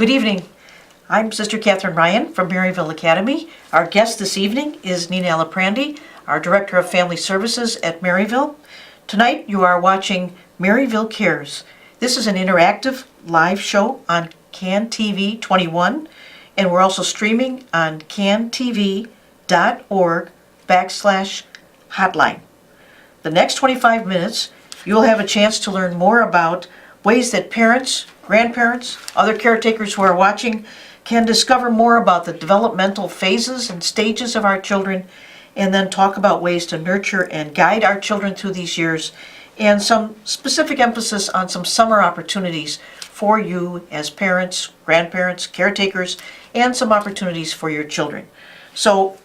Good evening. I'm Sister Catherine Ryan from Maryville Academy. Our guest this evening is Nina Alaprandi, our Director of Family Services at Maryville. Tonight you are watching Maryville Cares. This is an interactive live show on CAN TV 21, and we're also streaming on cantv.org/hotline. The next 25 minutes, you'll have a chance to learn more about ways that parents, grandparents, other caretakers who are watching can discover more about the developmental phases and stages of our children, and then talk about ways to nurture and guide our children through these years, and some specific emphasis on some summer opportunities for you as parents, grandparents, caretakers, and some opportunities for your children. So,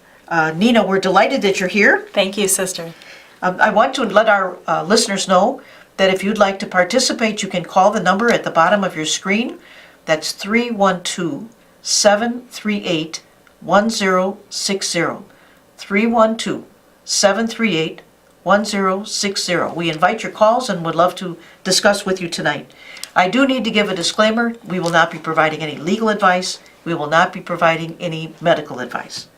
Nina, we're delighted that you're here. Thank you, Sister. I want to let our listeners know that if you'd like to participate, you can call the number at the bottom of your screen. That's 312-738-1060. 312-738-1060. We invite your calls and would love to discuss with you tonight. I do need to give a disclaimer. We will not be providing any legal advice. We will not be providing any medical advice.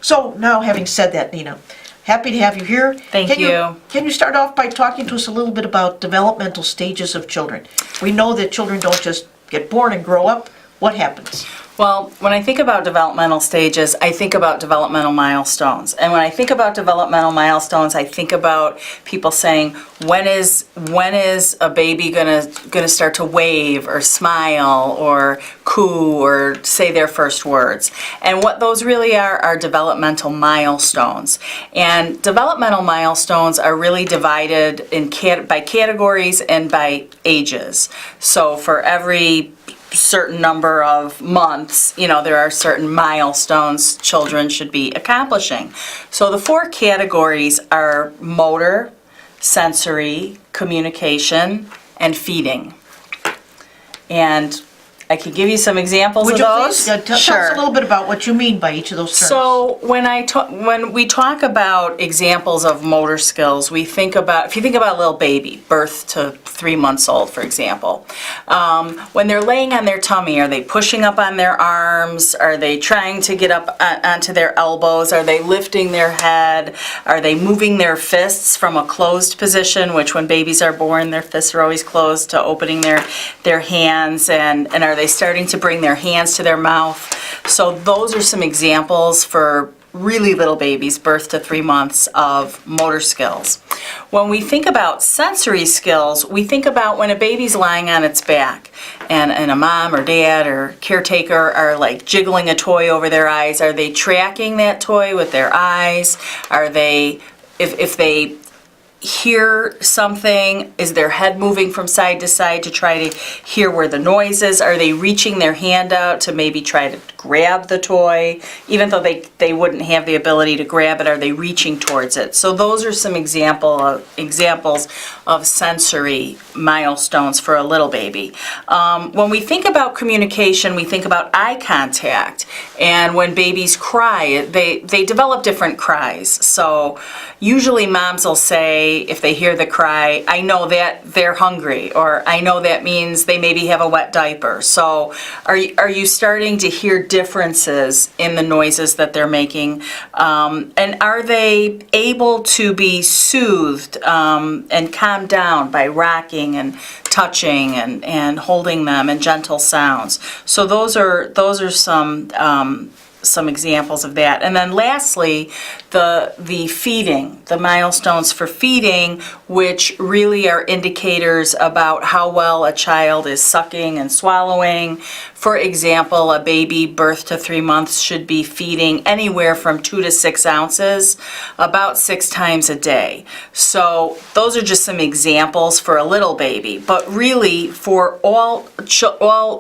So now, having said that, Nina, happy to have you here. Thank you. Can you start off by talking to us a little bit about developmental stages of children? We know that children don't just get born and grow up. What happens? Well, when I think about developmental stages, I think about developmental milestones. And when I think about developmental milestones, I think about people saying, when is a baby gonna start to wave or smile or coo or say their first words? And what those really are developmental milestones. And developmental milestones are really divided by categories and by ages. So for every certain number of months, there are certain milestones children should be accomplishing. So the four categories are motor, sensory, communication, and feeding. And I could give you some examples of those. Would you please tell us a little bit about what you mean by each of those terms? So when we talk about examples of motor skills, if you think about a little baby, birth to 3 months old, for example, when they're laying on their tummy, are they pushing up on their arms? Are they trying to get up onto their elbows? Are they lifting their head? Are they moving their fists from a closed position, which when babies are born, their fists are always closed, to opening their hands, and are they starting to bring their hands to their mouth? So those are some examples for really little babies, birth to 3 months, of motor skills. When we think about sensory skills, we think about when a baby's lying on its back and a mom or dad or caretaker are like jiggling a toy over their eyes. Are they tracking that toy with their eyes? Are they, if they hear something, is their head moving from side to side to try to hear where the noise is? Are they reaching their hand out to maybe try to grab the toy? Even though they wouldn't have the ability to grab it, are they reaching towards it? So those are some examples of sensory milestones for a little baby. When we think about communication, we think about eye contact. And when babies cry, they develop different cries. So usually moms will say, if they hear the cry, I know that they're hungry, or I know that means they maybe have a wet diaper. So are you starting to hear differences in the noises that they're making? And are they able to be soothed and calmed down by rocking and touching and holding them, and gentle sounds? So those are some examples of that. And then lastly, the feeding, the milestones for feeding, which really are indicators about how well a child is sucking and swallowing. For example, a baby birth to 3 months should be feeding anywhere from 2 to 6 ounces, about 6 times a day. So those are just some examples for a little baby, but really for all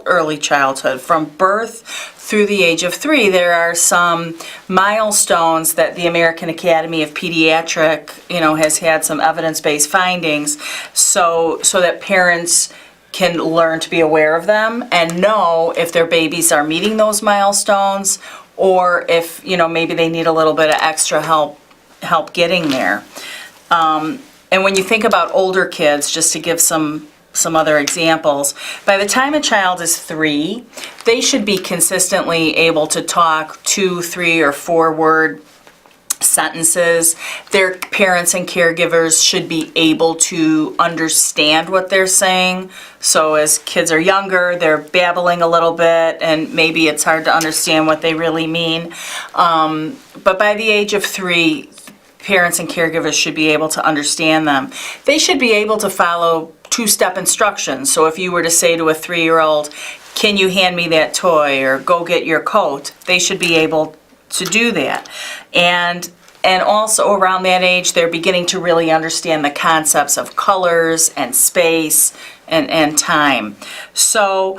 early childhood, from birth through the age of 3, there are some milestones that the American Academy of Pediatric, has had some evidence-based findings, so that parents can learn to be aware of them and know if their babies are meeting those milestones, or if maybe they need a little bit of extra help getting there. And when you think about older kids, just to give some some other examples. By the time a child is 3, they should be consistently able to talk 2, 3, or 4 word sentences. Their parents and caregivers should be able to understand what they're saying. So as kids are younger, they're babbling a little bit and maybe it's hard to understand what they really mean. But by the age of 3, parents and caregivers should be able to understand them. They should be able to follow 2-step instructions. So if you were to say to a 3-year-old, "Can you hand me that toy?" or "Go get your coat," they should be able to do that. And also around that age, they're beginning to really understand the concepts of colors and space and time. So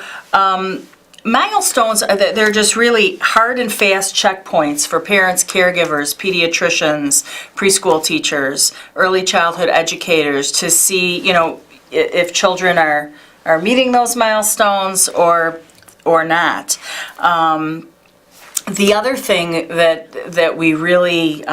milestones, they're just really hard and fast checkpoints for parents, caregivers, pediatricians, preschool teachers, early childhood educators to see, if children are meeting those milestones or not. The other thing that we really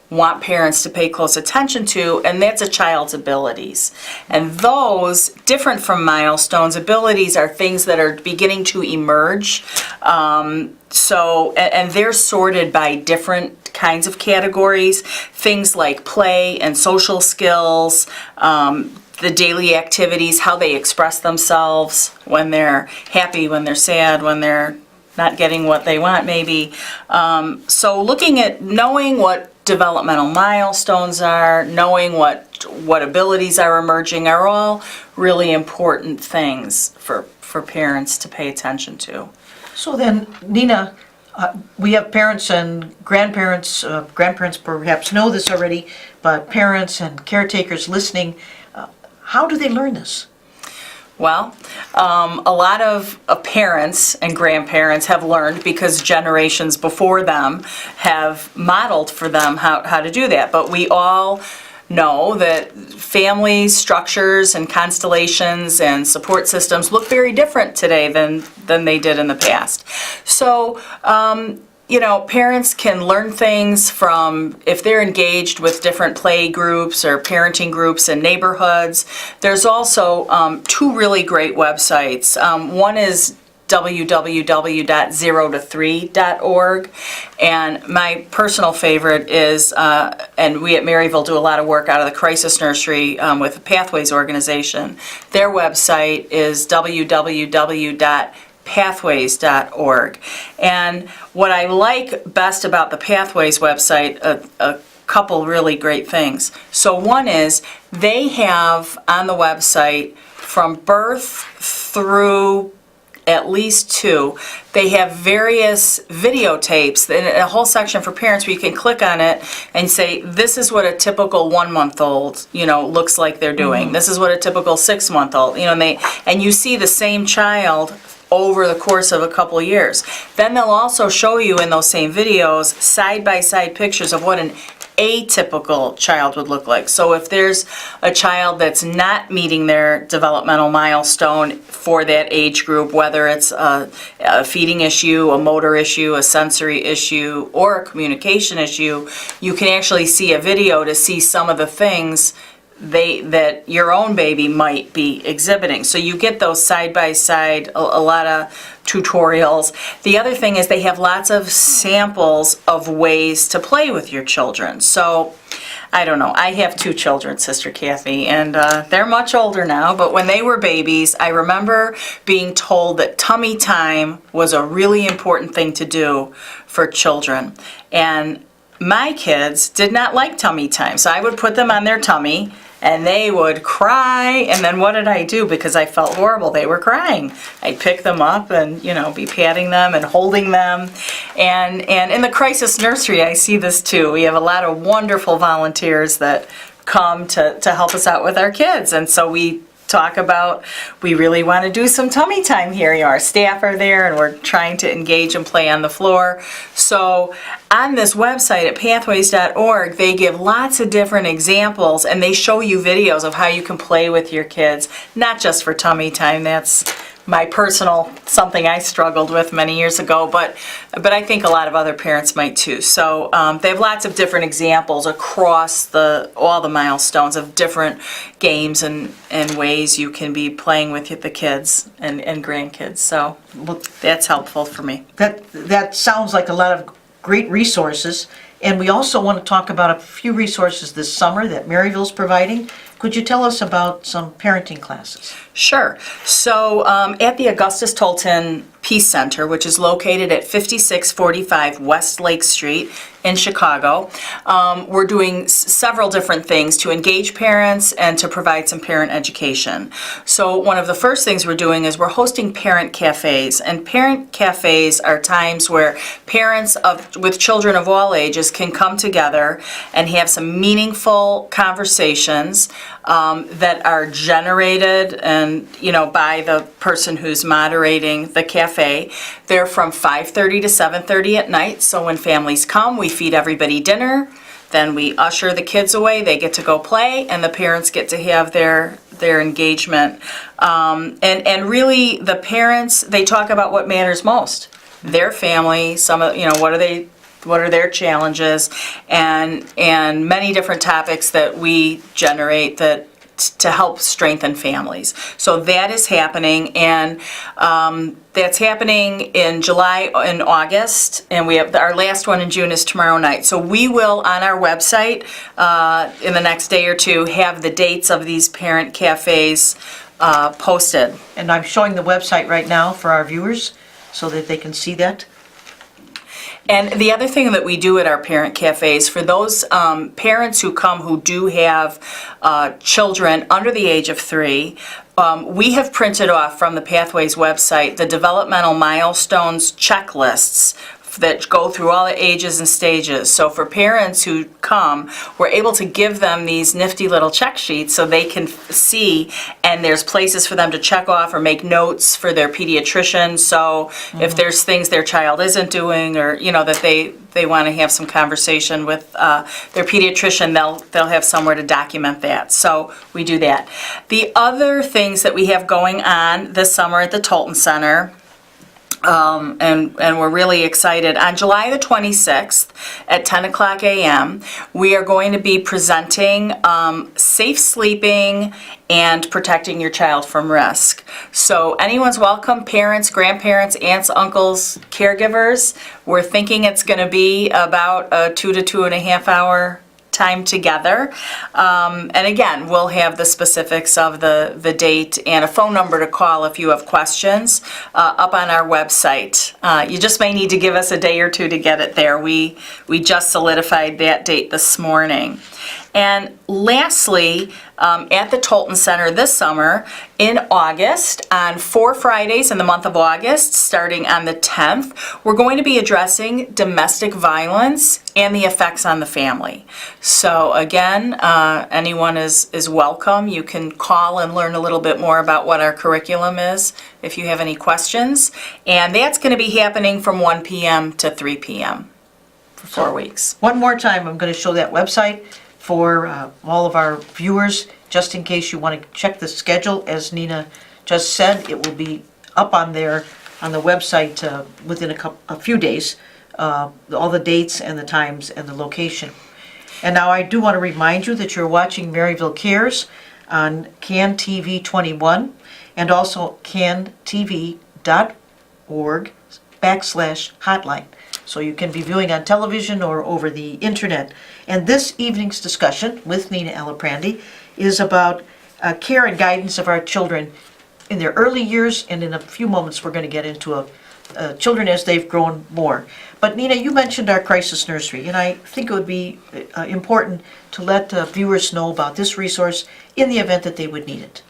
want parents to pay close attention to, and that's a child's abilities. And those, different from milestones, abilities are things that are beginning to emerge. And they're sorted by different kinds of categories, things like play and social skills, the daily activities, how they express themselves when they're happy, when they're sad, when they're not getting what they want maybe. So looking at knowing what developmental milestones are, knowing what abilities are emerging are all really important things for parents to pay attention to. So then, Nina, we have parents and grandparents, grandparents perhaps know this already, but parents and caretakers listening, how do they learn this? Well, a lot of parents and grandparents have learned because generations before them have modeled for them how to do that. But we all know that family structures and constellations and support systems look very different today than they did in the past. So, parents can learn things from, if they're engaged with different play groups or parenting groups in neighborhoods. There's also 2 really great websites. One is www.0to3.org, and my personal favorite is, and we at Maryville do a lot of work out of the Crisis Nursery with the Pathways organization. Their website is www.pathways.org. And what I like best about the Pathways website, a couple really great things. So one is they have on the website from birth through at least 2, they have various videotapes and a whole section for parents where you can click on it and say, this is what a typical 1-month-old, looks like they're doing. Mm-hmm. This is what a typical 6-month-old, and you see the same child over the course of a couple of years. Then they'll also show you in those same videos side-by-side pictures of what an atypical child would look like. So if there's a child that's not meeting their developmental milestone for that age group, whether it's a feeding issue, a motor issue, a sensory issue, or a communication issue, you can actually see a video to see some of the things that your own baby might be exhibiting. So you get those side by side, a lot of tutorials. The other thing is they have lots of samples of ways to play with your children. So I don't know, I have 2 children, Sister Kathy, and they're much older now, but when they were babies, I remember being told that tummy time was a really important thing to do for children. And my kids did not like tummy time, so I would put them on their tummy and they would cry, and then what did I do? Because I felt horrible, they were crying. I'd pick them up and, be patting them and holding them. And in the Crisis Nursery, I see this too. We have a lot of wonderful volunteers that come to help us out with our kids. And so we talk about, we really want to do some tummy time here. Our staff are there and we're trying to engage and play on the floor. So on this website at pathways.org, they give lots of different examples and they show you videos of how you can play with your kids, not just for tummy time. That's my personal, something I struggled with many years ago, but I think a lot of other parents might too. So they have lots of different examples across all the milestones of different games and ways you can be playing with the kids and grandkids. So that's helpful for me. That sounds like a lot of great resources. And we also want to talk about a few resources this summer that Maryville's providing. Could you tell us about some parenting classes? Sure. So at the Augustus Tolton Peace Center, which is located at 5645 West Lake Street in Chicago, we're doing several different things to engage parents and to provide some parent education. So one of the first things we're doing is we're hosting parent cafes, and parent cafes are times where parents with children of all ages can come together and have some meaningful conversations that are generated and by the person who's moderating the cafe. They're from 5:30 to 7:30 at night. So when families come, we feed everybody dinner. Then we usher the kids away. They get to go play, and the parents get to have their engagement. And really, the parents, they talk about what matters most: their family. What are their challenges, and many different topics that we generate to help strengthen families. So that is happening, and that's happening in July and August, and we have our last one in June is tomorrow night. So we will, on our website in the next day or two, have the dates of these parent cafes posted. And I'm showing the website right now for our viewers so that they can see that. And the other thing that we do at our parent cafes, for those parents who come who do have children under the age of 3, we have printed off from the Pathways website the developmental milestones checklists that go through all the ages and stages. So for parents who come, we're able to give them these nifty little check sheets so they can see, and there's places for them to check off or make notes for their pediatrician. So if there's things their child isn't doing, or that they want to have some conversation with their pediatrician, they'll have somewhere to document that. So we do that. The other things that we have going on this summer at the Tolton Center, and we're really excited. On July the 26th at 10 o'clock a.m., we are going to be presenting safe sleeping and protecting your child from risk. So anyone's welcome, parents, grandparents, aunts, uncles, caregivers. We're thinking it's going to be about a 2 to 2.5 hour time together. And again, we'll have the specifics of the date and a phone number to call if you have questions up on our website. You just may need to give us a day or two to get it there. We just solidified that date this morning. And lastly, at the Tolton Center this summer in August, on 4 Fridays in the month of August, starting on the 10th, we're going to be addressing domestic violence and the effects on the family. So again, anyone is welcome. You can call and learn a little bit more about what our curriculum is if you have any questions. And that's going to be happening from 1 p.m. to 3 p.m. for 4 weeks. One more time, I'm going to show that website for all of our viewers, just in case you want to check the schedule. As Nina just said, it will be up on there on the website within a few days, all the dates and the times and the location. And now I do want to remind you that you're watching Maryville Cares on CAN TV 21 and also cantv.org/hotline. So you can be viewing on television or over the internet. And this evening's discussion with Nina Aliprandi is about care and guidance of our children in their early years, and in a few moments we're going to get into children as they've grown more. But Nina, you mentioned our crisis nursery, and I think it would be important to let viewers know about this resource in the event that they would need it.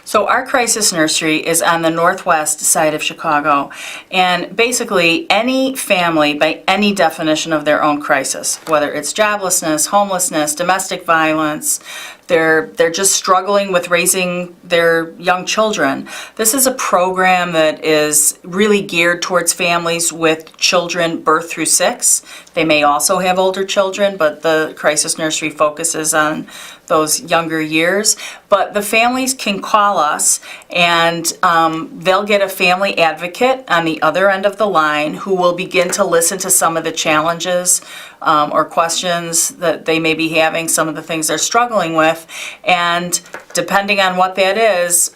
So our crisis nursery is on the northwest side of Chicago, and basically any family, by any definition of their own crisis, whether it's joblessness, homelessness, domestic violence, they're just struggling with raising their young children. This is a program that is really geared towards families with children birth through 6. They may also have older children, but the Crisis Nursery focuses on those younger years. But the families can call us, and they'll get a family advocate on the other end of the line who will begin to listen to some of the challenges or questions that they may be having, some of the things they're struggling with, and depending on what that is,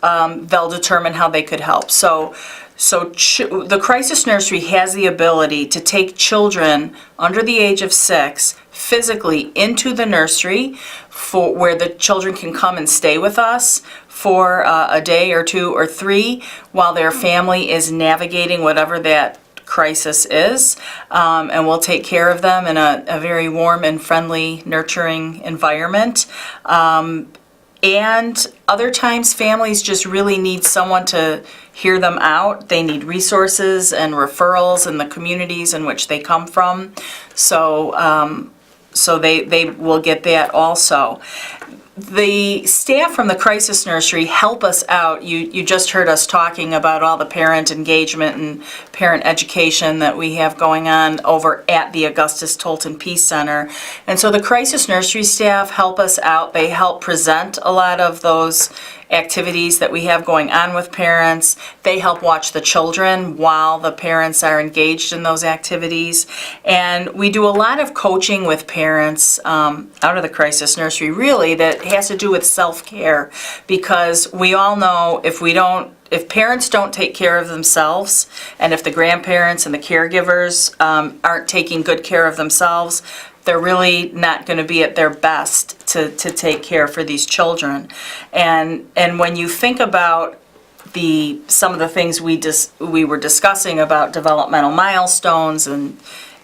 they'll determine how they could help. So the Crisis Nursery has the ability to take children under the age of 6 physically into the nursery for where the children can come and stay with us for a day or 2 or 3 while their family is navigating whatever that crisis is, and we'll take care of them in a very warm and friendly, nurturing environment. And other times families just really need someone to hear them out. They need resources and referrals in the communities in which they come from. So they will get that also. The staff from the Crisis Nursery help us out. You just heard us talking about all the parent engagement and parent education that we have going on over at the Augustus Tolton Peace Center. And so the Crisis Nursery staff help us out. They help present a lot of those activities that we have going on with parents. They help watch the children while the parents are engaged in those activities. And we do a lot of coaching with parents out of the Crisis Nursery, really, that has to do with self-care, because we all know if parents don't take care of themselves, and if the grandparents and the caregivers aren't taking good care of themselves, they're really not going to be at their best to take care for these children. And when you think about some of the things we were discussing about developmental milestones and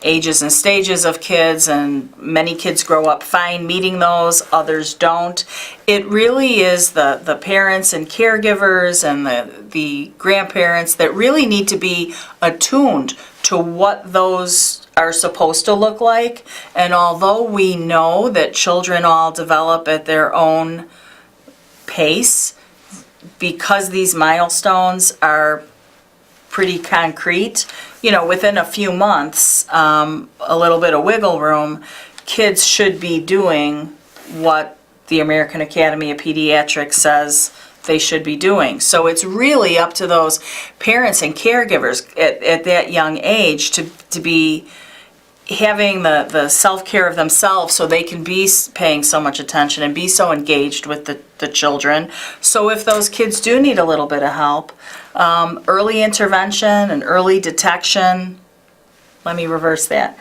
ages and stages of kids, and many kids grow up fine meeting those, others don't. It really is the parents and caregivers and the grandparents that really need to be attuned to what those are supposed to look like. And although we know that children all develop at their own pace, because these milestones are pretty concrete, within a few months, a little bit of wiggle room, kids should be doing what the American Academy of Pediatrics says they should be doing. So it's really up to those parents and caregivers at that young age to be having the self-care of themselves so they can be paying so much attention and be so engaged with the children. So if those kids do need a little bit of help, early intervention and early detection, let me reverse that.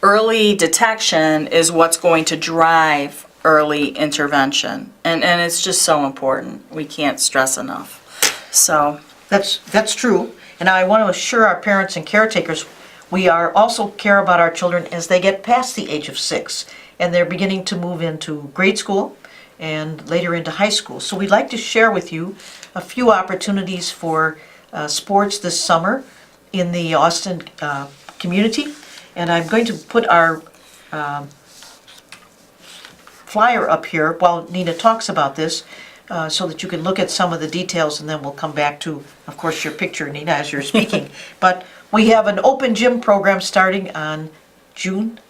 Early detection is what's going to drive early intervention. And it's just so important. We can't stress enough. So That's true. And I want to assure our parents and caretakers we also care about our children as they get past the age of 6 and they're beginning to move into grade school and later into high school. So we'd like to share with you a few opportunities for sports this summer in the Austin community. And I'm going to put our flyer up here while Nina talks about this so that you can look at some of the details, and then we'll come back to, of course, your picture, Nina, as you're speaking. But we have an open gym program starting on June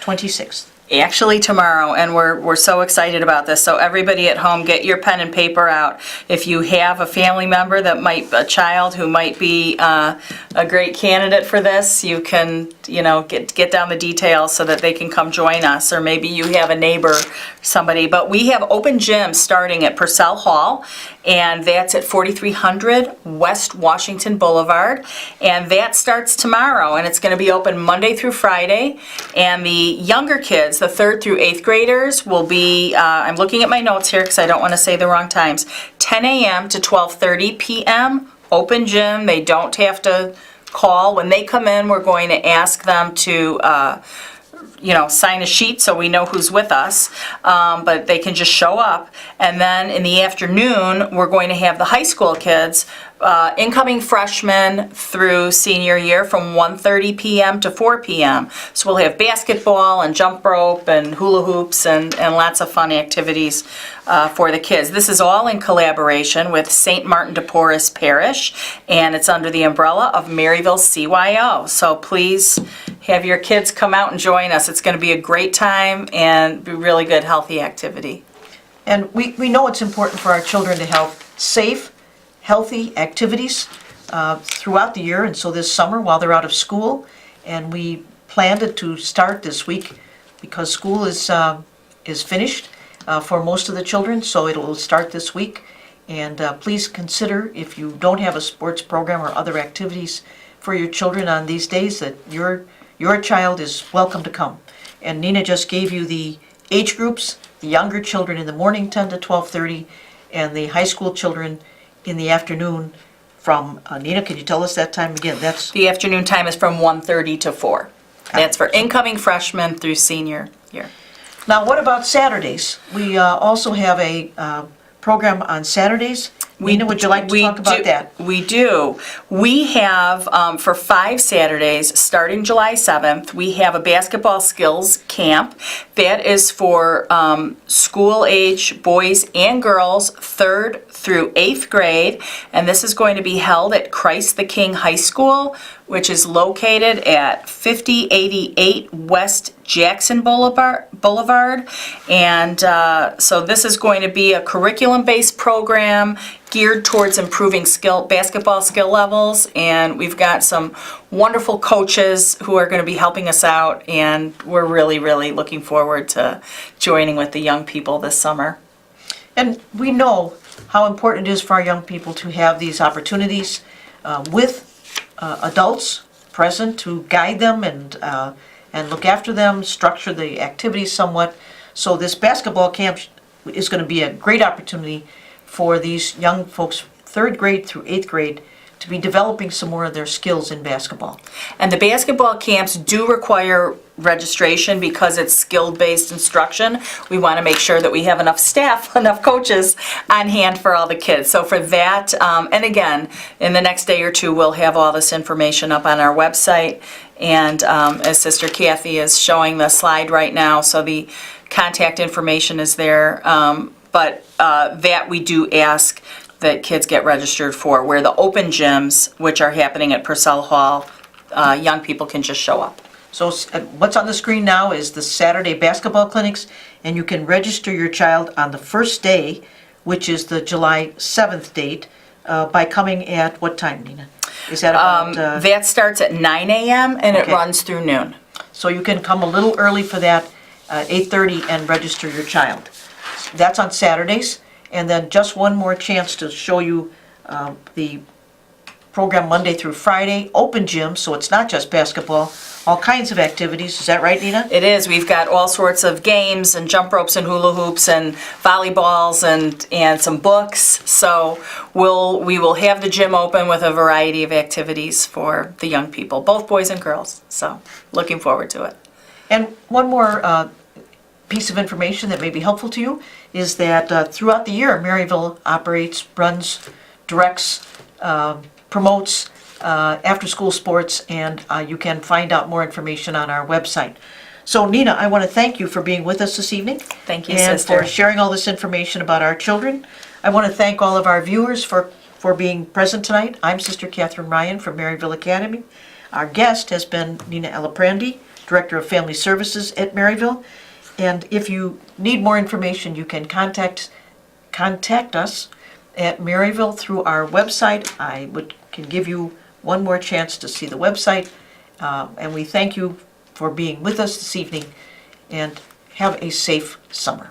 26th. actually tomorrow, and we're so excited about this. So everybody at home, get your pen and paper out. If you have a family member a child who might be a great candidate for this, you can, get down the details so that they can come join us. Or maybe you have a neighbor, somebody. But we have open gym starting at Purcell Hall, and that's at 4300 West Washington Boulevard. And that starts tomorrow, and it's going to be open Monday through Friday. And the younger kids, the 3rd through 8th graders, will be, I'm looking at my notes here because I don't want to say the wrong times, 10 a.m. to 12:30 p.m. Open gym. They don't have to call. When they come in, we're going to ask them to sign a sheet so we know who's with us, but they can just show up. And then in the afternoon, we're going to have the high school kids, incoming freshmen through senior year from 1:30 p.m. to 4 p.m. So we'll have basketball and jump rope and hula hoops and lots of fun activities for the kids. This is all in collaboration with St. Martin de Porres Parish, and it's under the umbrella of Maryville CYO. So please have your kids come out and join us. It's going to be a great time and be really good, healthy activity. And we know it's important for our children to have safe, healthy activities throughout the year, and so this summer while they're out of school, and we planned it to start this week because school is finished for most of the children, so it'll start this week. And please consider, if you don't have a sports program or other activities for your children on these days, that your child is welcome to come. And Nina just gave you the age groups: the younger children in the morning, 10 to 12:30, and the high school children in the afternoon from, Nina, can you tell us that time again? That's The afternoon time is from 1:30 to 4. That's for incoming freshmen through senior year. Now, what about Saturdays? We also have a program on Saturdays. Nina, would you like to talk about that? We do. We have, for 5 Saturdays, starting July 7th, we have a basketball skills camp. That is for school-age boys and girls, 3rd through 8th grade. And this is going to be held at Christ the King High School, which is located at 5088 West Jackson Boulevard. And so this is going to be a curriculum-based program geared towards improving basketball skill levels. And we've got some wonderful coaches who are going to be helping us out. And we're really, really looking forward to joining with the young people this summer. And we know how important it is for our young people to have these opportunities with adults present to guide them and look after them, structure the activities somewhat. So this basketball camp is going to be a great opportunity for these young folks, 3rd grade through 8th grade, to be developing some more of their skills in basketball. And the basketball camps do require registration because it's skill-based instruction. We want to make sure that we have enough staff, enough coaches on hand for all the kids. So for that, and again, in the next day or two, we'll have all this information up on our website. And as Sister Kathy is showing the slide right now, so the contact information is there. But that we do ask that kids get registered for, where the open gyms, which are happening at Purcell Hall, young people can just show up. So what's on the screen now is the Saturday basketball clinics, and you can register your child on the first day, which is the July 7th date, by coming at what time, Nina? Is that about... That starts at 9 a.m. and it runs through noon. So you can come a little early for that, 8:30, and register your child. That's on Saturdays. And then just one more chance to show you the program Monday through Friday, open gym, so it's not just basketball, all kinds of activities. Is that right, Nina? It is. We've got all sorts of games and jump ropes and hula hoops and volleyballs and some books. So we will have the gym open with a variety of activities for the young people, both boys and girls. So looking forward to it. And one more piece of information that may be helpful to you is that throughout the year, Maryville operates, runs, directs, promotes after-school sports, and you can find out more information on our website. So Nina, I want to thank you for being with us this evening. Thank you, and Sister. for sharing all this information about our children. I want to thank all of our viewers for being present tonight. I'm Sister Catherine Ryan from Maryville Academy. Our guest has been Nina Elaprandi, Director of Family Services at Maryville. And if you need more information, you can contact us at Maryville through our website. I can give you one more chance to see the website. And we thank you for being with us this evening, and have a safe summer.